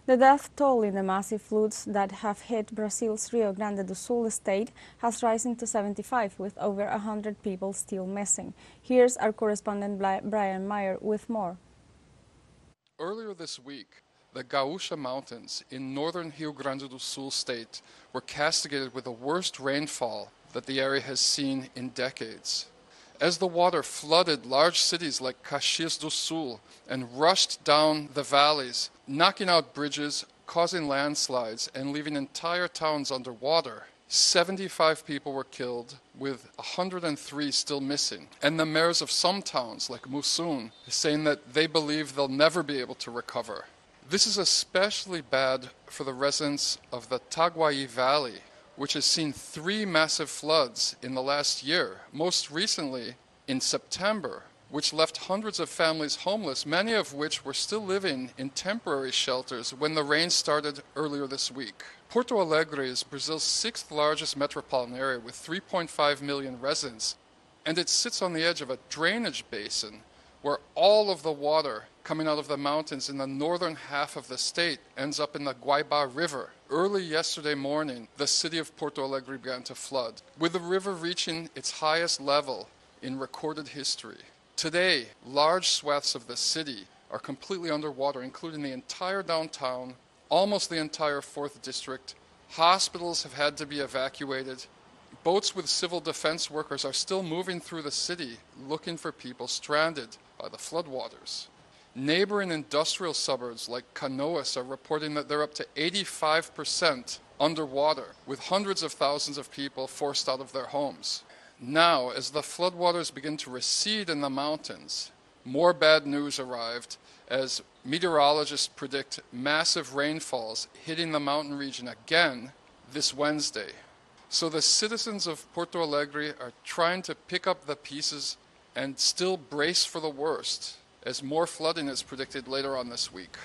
The death toll in the massive floods that have hit Brazil's Rio Grande do Sul state has risen to 75, with over 100 people still missing. Here's our correspondent Brian Mier with more. Earlier this week, the Gaúcha Mountains in northern Rio Grande do Sul state were castigated with the worst rainfall that the area has seen in decades. As the water flooded large cities like Caxias do Sul and rushed down the valleys, knocking out bridges, causing landslides, and leaving entire towns underwater, 75 people were killed, with 103 still missing. And the mayors of some towns, like Musun, saying that they believe they'll never be able to recover. This is especially bad for the residents of the Itaguaí Valley, which has seen 3 massive floods in the last year, most recently in September, which left hundreds of families homeless, many of which were still living in temporary shelters when the rain started earlier this week. Porto Alegre is Brazil's 6th largest metropolitan area with 3.5 million residents, and it sits on the edge of a drainage basin where all of the water coming out of the mountains in the northern half of the state ends up in the Guaibá River. Early yesterday morning, the city of Porto Alegre began to flood, with the river reaching its highest level in recorded history. Today, large swaths of the city are completely underwater, including the entire downtown, almost the entire 4th district. Hospitals have had to be evacuated. Boats with civil defense workers are still moving through the city, looking for people stranded by the floodwaters. Neighboring industrial suburbs like Canoas are reporting that they're up to 85% underwater, with hundreds of thousands of people forced out of their homes. Now, as the floodwaters begin to recede in the mountains, more bad news arrived as meteorologists predict massive rainfalls hitting the mountain region again this Wednesday. So the citizens of Porto Alegre are trying to pick up the pieces and still brace for the worst, as more flooding is predicted later on this week.